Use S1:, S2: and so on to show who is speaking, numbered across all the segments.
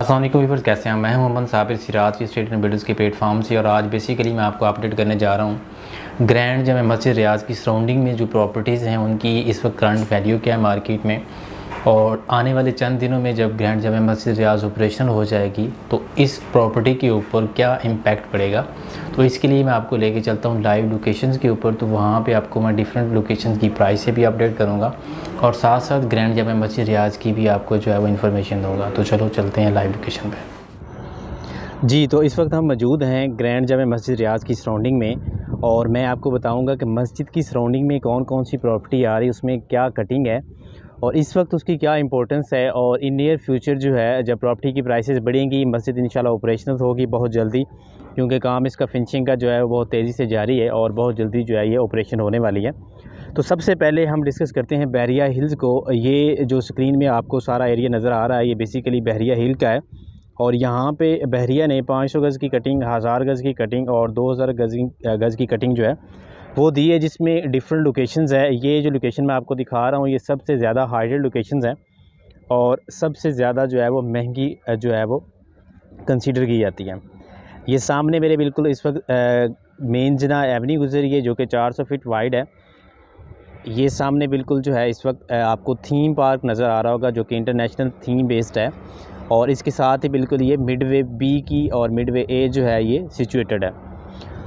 S1: अस्सलाम वालेकुम व्यूअर्स, कैसे हैं? मैं हूं मोहम्मद साबिर सिराज की स्टेट एंड बिल्डर्स के प्लेटफॉर्म से। और आज बेसिकली मैं आपको अपडेट करने जा रहा हूं ग्रैंड जामे मस्जिद रियाज की सराउंडिंग में जो प्रॉपर्टीज़ हैं उनकी इस वक्त करंट वैल्यू क्या है मार्केट में, और आने वाले चंद दिनों में जब ग्रैंड जामे मस्जिद रियाज ऑपरेशनल हो जाएगी तो इस प्रॉपर्टी के ऊपर क्या इम्पैक्ट पड़ेगा। तो इसके लिए मैं आपको लेके चलता हूँ लाइव लोकेशंस के ऊपर। तो वहाँ पे आपको मैं डिफरेंट लोकेशंस की प्राइस से भी अपडेट करूँगा और साथ साथ ग्रैंड जामे मस्जिद रियाज की भी आपको जो है वो इन्फॉर्मेशन दूँगा। तो चलो चलते हैं लाइव लोकेशन पे। जी, तो इस वक्त हम मौजूद हैं ग्रैंड जामे मस्जिद रियाज की सराउंडिंग में, और मैं आपको बताऊंगा कि मस्जिद की सराउंडिंग में कौन कौन सी प्रॉपर्टी आ रही है, उसमें क्या कटिंग है और इस वक्त उसकी क्या इंपॉर्टेंस है। और इन नियर फ्यूचर जो है जब प्रॉपर्टी की प्राइसेस बढ़ेंगी, मस्जिद इंशाल्लाह ऑपरेशनल होगी बहुत जल्दी, क्योंकि काम इसका फिनिशिंग का जो है वो बहुत तेज़ी से जारी है और बहुत जल्दी जो है ये ऑपरेशन होने वाली है। तो सबसे पहले हम डिस्कस करते हैं बहरिया हिल्स को। ये जो स्क्रीन में आपको सारा एरिया नज़र आ रहा है, ये बेसिकली बहरिया हिल का है। और यहाँ पे बहरिया ने 500 गज़ की कटिंग, 1000 गज़ की कटिंग और 2000 गज़ की कटिंग जो है वो दी है, जिसमें डिफरेंट लोकेशंस है। ये जो लोकेशन मैं आपको दिखा रहा हूँ ये सबसे ज़्यादा हाइटेड लोकेशंस हैं और सबसे ज़्यादा जो है वो महंगी जो है वो कंसीडर की जाती है। ये सामने मेरे बिल्कुल इस वक्त मेन जना एवेन्यू गुजरी है जो कि 400 फीट वाइड है। ये सामने बिल्कुल जो है इस वक्त आपको थीम पार्क नज़र आ रहा होगा जो कि इंटरनेशनल थीम बेस्ड है, और इसके साथ ही बिल्कुल ये मिडवे बी की और मिडवे ए जो है ये सिचुएटेड है।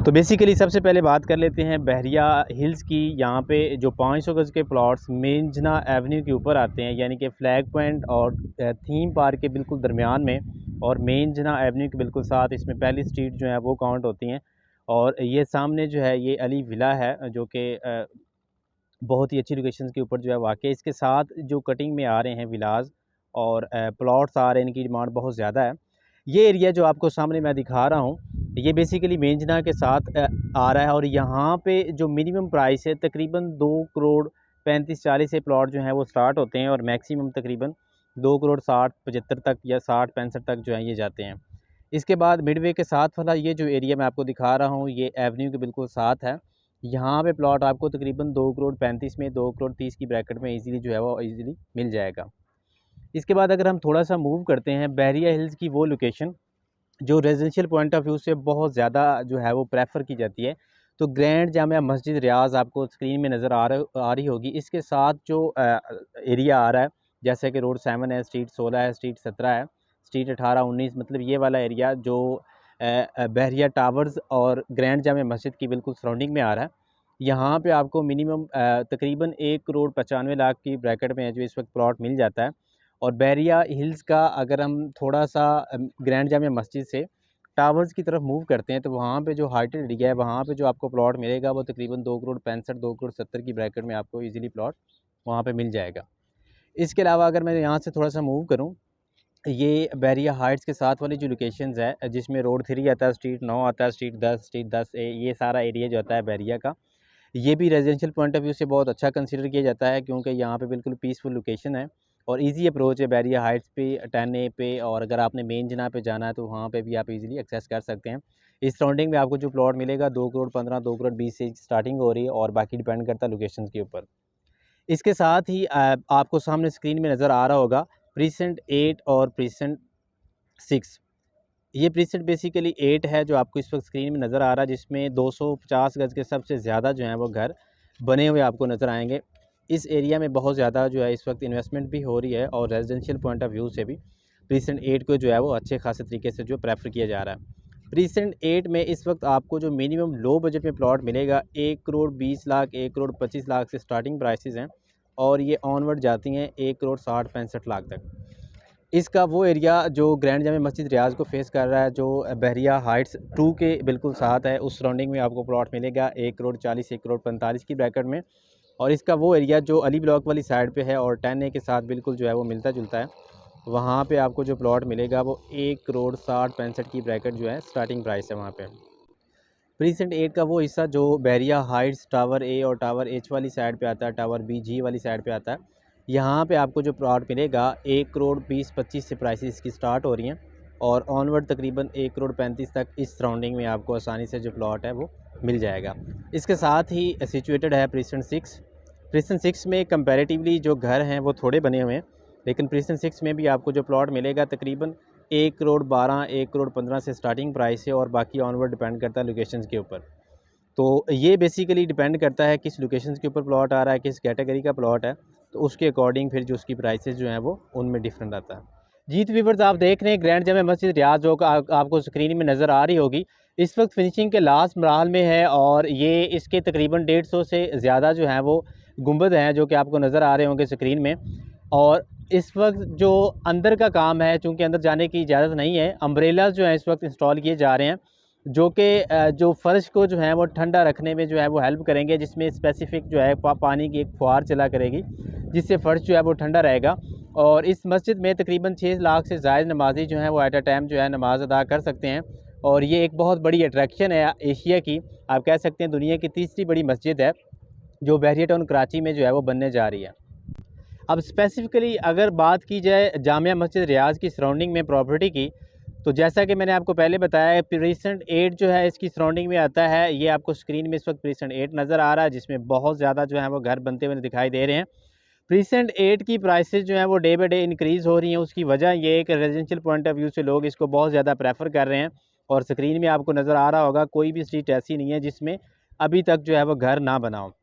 S1: तो बेसिकली सबसे पहले बात कर लेते हैं बहरिया हिल्स की। यहाँ पे जो 500 गज़ के प्लॉट्स मेंजना एवेन्यू के ऊपर आते हैं, यानी कि फ्लैग पॉइंट और थीम पार्क के बिल्कुल दरमियान में, और मेंजना एवेन्यू के बिल्कुल साथ इसमें पहली स्ट्रीट जो है वो काउंट होती हैं। और ये सामने जो है ये अली विला है जो कि बहुत ही अच्छी लोकेशन के ऊपर जो है वाक़ है। इसके साथ जो कटिंग में आ रहे हैं विलाज और प्लॉट्स आ रहे हैं, इनकी डिमांड बहुत ज़्यादा है। ये एरिया जो आपको सामने मैं दिखा रहा हूँ ये बेसिकली मेंजना के साथ आ रहा है, और यहाँ पे जो मिनिमम प्राइस है तकरीबन 2 करोड़ 35-40 से प्लॉट जो हैं वो स्टार्ट होते हैं, और मैक्सिमम तकरीबन 2 करोड़ 60-75 तक या 60-65 तक जो है ये जाते हैं। इसके बाद मिडवे के साथ वाला ये जो एरिया मैं आपको दिखा रहा हूँ ये एवेन्यू के बिल्कुल साथ है। यहाँ पे प्लॉट आपको तकरीबन 2 करोड़ 35 में 2 करोड़ 30 की ब्रैकेट में इजीली जो है वो इजीली मिल जाएगा। इसके बाद अगर हम थोड़ा सा मूव करते हैं बहरिया हिल्स की वो लोकेशन जो रेजिडेंशियल पॉइंट ऑफ व्यू से बहुत ज़्यादा जो है वो प्रेफर की जाती है, तो ग्रैंड जामिया मस्जिद रियाज आपको स्क्रीन में नज़र आ रही होगी। इसके साथ जो एरिया आ रहा है जैसे कि रोड 7 है, स्ट्रीट 16 है, स्ट्रीट 17 है, स्ट्रीट 18-19, मतलब ये वाला एरिया जो बहरिया टावर्स और ग्रैंड जामिया मस्जिद की बिल्कुल सराउंडिंग में आ रहा है। यहाँ पे आपको मिनिमम तकरीबन 1 करोड़ 95 लाख की ब्रैकेट में है जो इस वक्त प्लॉट मिल जाता है। और बहरिया हिल्स का अगर हम थोड़ा सा ग्रैंड जामिया मस्जिद से टावर्स की तरफ मूव करते हैं तो वहाँ पे जो हाइटेड एरिया है वहाँ पे जो आपको प्लॉट मिलेगा वो तकरीबन 2 करोड़ 65 2 करोड़ 70 की ब्रैकेट में आपको इजीली प्लॉट वहाँ पे मिल जाएगा। इसके अलावा अगर मैं यहाँ से थोड़ा सा मूव करूँ, ये बहरिया हाइट्स के साथ वाली जो लोकेशंस है जिसमें रोड 3 आता है, स्ट्रीट 9 आता है, स्ट्रीट 10 ए, ये सारा एरिया जो आता है बहरिया का, ये भी रेजिडेंशियल पॉइंट ऑफ व्यू से बहुत अच्छा कंसीडर किया जाता है, क्योंकि यहाँ पे बिल्कुल पीसफुल लोकेशन है और इजी अप्रोच है बहरिया हाइट्स पे 10A पे। और अगर आपने मेन जना पे जाना है तो वहाँ पे भी आप इजीली एक्सेस कर सकते हैं। इस सराउंडिंग में आपको जो प्लॉट मिलेगा 2 करोड़ 15 2 करोड़ 20 से स्टार्टिंग हो रही है, और बाकी डिपेंड करता है लोकेशन के ऊपर। इसके साथ ही आपको सामने स्क्रीन में नज़र आ रहा होगा प्रीसेंट 8 और प्रीसेंट 6। ये प्रीसेट बेसिकली 8 है जो आपको इस वक्त स्क्रीन में नज़र आ रहा है, जिसमें 250 गज़ के सबसे ज़्यादा जो हैं वो घर बने हुए आपको नज़र आएंगे। इस एरिया में बहुत ज़्यादा जो है इस वक्त इन्वेस्टमेंट भी हो रही है, और रेजिडेंशियल पॉइंट ऑफ व्यू से भी प्रीसेंट 8 को जो है वो अच्छे खासे तरीके से जो प्रेफर किया जा रहा है। प्रीसेंट 8 में इस वक्त आपको जो मिनिमम लो बजट में प्लॉट मिलेगा 1 करोड़ 20 लाख 1 करोड़ 25 लाख से स्टार्टिंग प्राइसेस हैं, और ये ऑनवर्ड जाती हैं 1 करोड़ 60-65 लाख तक। इसका वो एरिया जो ग्रैंड जामे मस्जिद रियाज को फेस कर रहा है, जो बहरिया हाइट्स 2 के बिल्कुल साथ है, उस सराउंडिंग में आपको प्लॉट मिलेगा 1 करोड़ 40 1 करोड़ 45 की ब्रैकेट में। और इसका वो एरिया जो अली ब्लॉक वाली साइड पे है और 10A के साथ बिल्कुल जो है वो मिलता जुलता है, वहाँ पे आपको जो प्लॉट मिलेगा वो 1 करोड़ 60-65 की ब्रैकेट जो है स्टार्टिंग प्राइस है वहाँ पे। प्रीसेंट 8 का वो हिस्सा जो बहरिया हाइट्स टावर ए और टावर एच वाली साइड पे आता है, टावर बी जी वाली साइड पे आता है, यहाँ पे आपको जो प्लॉट मिलेगा 1 करोड़ 20-25 से प्राइसेस इसकी स्टार्ट हो रही हैं, और ऑनवर्ड तकरीबन 1 करोड़ 35 तक इस सराउंडिंग में आपको आसानी से जो प्लॉट है वो मिल जाएगा। इसके साथ ही सिचुएटेड है प्रीसेंट 6। प्रीसेंट 6 में कंपैरेटिवली जो घर हैं वो थोड़े बने हुए हैं, लेकिन प्रीसेंट 6 में भी आपको जो प्लॉट मिलेगा तकरीबन 1 करोड़ 12, 1 करोड़ 15 से स्टार्टिंग प्राइस है और बाकी ऑनवर्ड डिपेंड करता है लोकेशंस के ऊपर। तो ये बेसिकली डिपेंड करता है किस लोकेशंस के ऊपर प्लॉट आ रहा है, किस कैटेगरी का प्लॉट है, तो उसके अकॉर्डिंग फिर जो उसकी प्राइसेस जो हैं वो उनमें डिफरेंट आता है। जीत व्यूअर्स, आप देख रहे हैं ग्रैंड जामा मस्जिद रियाज जो आपको स्क्रीन में नज़र आ रही होगी, इस वक्त फिनिशिंग के लास्ट मराहल में है और ये इसके तकरीबन 150 से ज़्यादा जो हैं वो गुंबद हैं जो कि आपको नज़र आ रहे होंगे स्क्रीन में। और इस वक्त जो अंदर का काम है, चूँकि अंदर जाने की इजाज़त नहीं है, अम्ब्रेलाज जो हैं इस वक्त इंस्टॉल किए जा रहे हैं जो कि जो फ़र्श को जो है वो ठंडा रखने में जो है वो हेल्प करेंगे, जिसमें स्पेसिफ़िक जो है पानी की एक फुहार चला करेगी जिससे फ़र्श जो है वो ठंडा रहेगा। और इस मस्जिद में तकरीबन 6 लाख से ज़ायद नमाज़ी जो हैं वो एट अ टाइम जो है नमाज़ अदा कर सकते हैं और ये एक बहुत बड़ी अट्रैक्शन है एशिया की, आप कह सकते हैं दुनिया की तीसरी बड़ी मस्जिद है जो बहरिया टाउन कराची में जो है वो बनने जा रही है। अब स्पेसिफ़िकली अगर बात की जाए जामिया मस्जिद रियाज़ की सराउंडिंग में प्रॉपर्टी की, तो जैसा कि मैंने आपको पहले बताया प्रीसेंट 8 जो है इसकी सराउंडिंग में आता है। ये आपको स्क्रीन में इस वक्त प्रीसेंट 8 नज़र आ रहा है जिसमें बहुत ज़्यादा जो है वो घर बनते हुए दिखाई दे रहे हैं। प्रीसेंट 8 की प्राइसेस जो हैं वो डे बाई डे इंक्रीज़ हो रही हैं। उसकी वजह ये है कि रेजिडेंशियल पॉइंट ऑफ व्यू से लोग इसको बहुत ज़्यादा प्रेफर कर रहे हैं और स्क्रीन में आपको नज़र आ रहा होगा कोई भी स्ट्रीट ऐसी नहीं है जिसमें अभी तक जो है वो घर ना बना हो।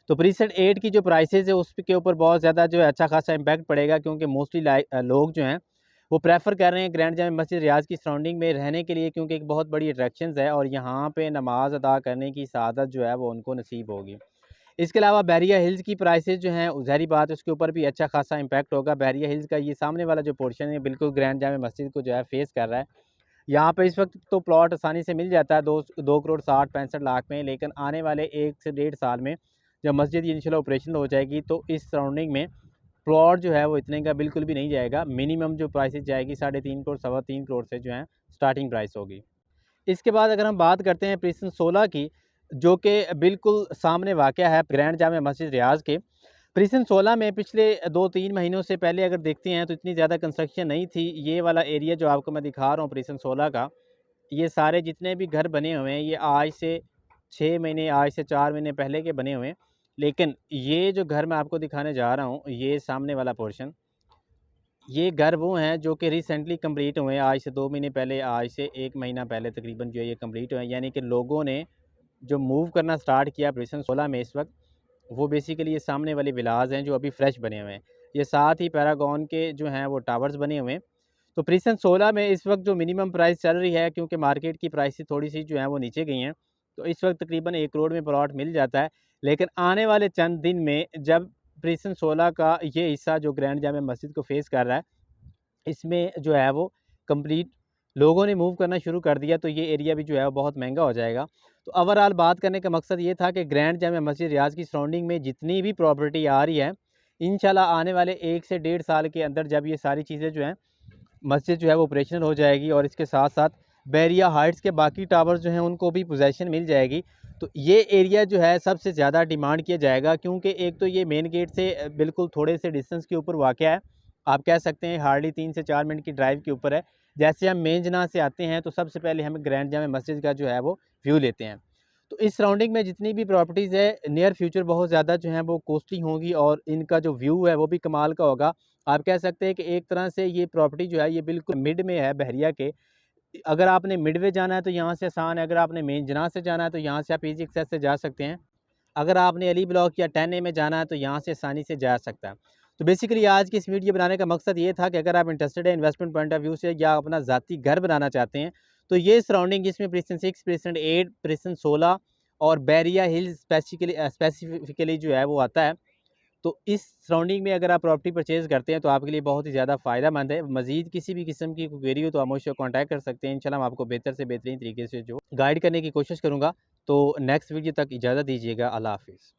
S1: तो प्रीसेट 8 की जो प्राइसेज़ है उसके ऊपर बहुत ज़्यादा जो है अच्छा खासा इम्पैक्ट पड़ेगा क्योंकि मोस्टली लोग जो हैं वो प्रेफर कर रहे हैं ग्रैंड जामा मस्जिद रियाज़ की सराउंडिंग में रहने के लिए, क्योंकि एक बहुत बड़ी अट्रैक्शंस है और यहाँ पे नमाज अदा करने की सआदत जो है वो उनको नसीब होगी। इसके अलावा बहरिया हिल्स की प्राइसेस जो हैं ज़ाहिर बात है उसके ऊपर भी अच्छा खासा इम्पैक्ट होगा। बहरिया हिल्स का ये सामने वाला जो पोर्शन है बिल्कुल ग्रैंड जामा मस्जिद को जो है फेस कर रहा है। यहाँ पे इस वक्त तो प्लॉट आसानी से मिल जाता है 2 करोड़ 60-65 लाख में, लेकिन आने वाले 1 से 1.5 साल में जब मस्जिद इंशाल्लाह ऑपरेशनल हो जाएगी तो इस सराउंडिंग में प्लॉट जो है वो इतने का बिल्कुल भी नहीं जाएगा। मिनिमम जो प्राइसेस जाएगी 3.5 करोड़ 3.25 करोड़ से जो है स्टार्टिंग प्राइस होगी। इसके बाद अगर हम बात करते हैं प्रीसन 16 की, जो कि बिल्कुल सामने वाक़या है ग्रैंड जामा मस्जिद रियाज़ के। प्रीसन 16 में पिछले 2-3 महीनों से पहले अगर देखते हैं तो इतनी ज़्यादा कंस्ट्रक्शन नहीं थी। ये वाला एरिया जो आपको मैं दिखा रहा हूँ प्रीसन 16 का, ये सारे जितने भी घर बने हुए हैं ये आज से 6 महीने, आज से 4 महीने पहले के बने हुए हैं। लेकिन ये जो घर मैं आपको दिखाने जा रहा हूँ, ये सामने वाला पोर्शन, ये घर वो हैं जो कि रिसेंटली कंप्लीट हुए हैं। आज से 2 महीने पहले, आज से 1 महीना पहले तकरीबन जो है ये कंप्लीट हुए हैं। यानी कि लोगों ने जो मूव करना स्टार्ट किया प्रीसन 16 में इस वक्त, वो बेसिकली ये सामने वाले विलाज हैं जो अभी फ्रेश बने हुए हैं। ये साथ ही पैरागॉन के जो हैं वो टावर्स बने हुए हैं। तो प्रीसन 16 में इस वक्त जो मिनिमम प्राइस चल रही है, क्योंकि मार्केट की प्राइसेस थोड़ी सी जो है वो नीचे गई हैं, तो इस वक्त तकरीबन 1 करोड़ में प्लॉट मिल जाता है। लेकिन आने वाले चंद दिन में जब प्रीसन 16 का ये हिस्सा जो ग्रैंड जामा मस्जिद को फेस कर रहा है, इसमें जो है वो कंप्लीट लोगों ने मूव करना शुरू कर दिया, तो ये एरिया भी जो है वो बहुत महंगा हो जाएगा। तो ओवरऑल बात करने का मकसद ये था कि ग्रैंड जामा मस्जिद रियाज़ की सराउंडिंग में जितनी भी प्रॉपर्टी आ रही है, इंशाल्लाह आने वाले 1 से 1.5 साल के अंदर जब ये सारी चीज़ें जो हैं मस्जिद जो है वो ऑपरेशनल हो जाएगी और इसके साथ साथ बैरिया हाइट्स के बाकी टावर्स जो हैं उनको भी पोजेसन मिल जाएगी, तो ये एरिया जो है सबसे ज़्यादा डिमांड किया जाएगा। क्योंकि एक तो ये मेन गेट से बिल्कुल थोड़े से डिस्टेंस के ऊपर वाक़या है, आप कह सकते हैं हार्डली 3 से 4 मिनट की ड्राइव के ऊपर है। जैसे हम मेन जना से आते हैं तो सबसे पहले हम ग्रैंड जामा मस्जिद का जो है वो व्यू लेते हैं। तो इस सराउंडिंग में जितनी भी प्रॉपर्टीज़ है नियर फ्यूचर बहुत ज़्यादा जो हैं वो कॉस्टली होंगी और इनका जो व्यू है वो भी कमाल का होगा। आप कह सकते हैं कि एक तरह से ये प्रॉपर्टी जो है ये बिल्कुल मिड में है बहरिया के। अगर आपने मिडवे जाना है तो यहाँ से आसान है, अगर आपने मेन जना से जाना है तो यहाँ से आप ईजी एक्सेस से जा सकते हैं। अगर आपने अली ब्लॉक या 10A में जाना है तो यहाँ से आसानी से जा सकता है। तो बेसिकली आज की इस वीडियो बनाने का मकसद ये था कि अगर आप इंटरेस्टेड है इन्वेस्टमेंट पॉइंट ऑफ व्यू से या अपना ज़ाती घर बनाना चाहते हैं, तो ये सराउंडिंग जिसमें प्रीसन 6, प्रीसन 8, प्रीसन 16 और बैरिया हिल्स स्पेसिफिकली जो है वो आता है, तो इस सराउंडिंग में अगर आप प्रॉपर्टी परचेज़ करते हैं तो आपके लिए बहुत ही ज़्यादा फ़ायदेमंद है। मज़ीद किसी भी किस्म की कोई क्वेरी हो तो आप मुझसे कॉन्टैक्ट कर सकते हैं। इंशाल्लाह मैं आपको बेहतर से बेहतरीन तरीके से जो गाइड करने की कोशिश करूँगा। तो नेक्स्ट वीडियो तक इजाज़त दीजिएगा। अल्लाह हाफ़िज़।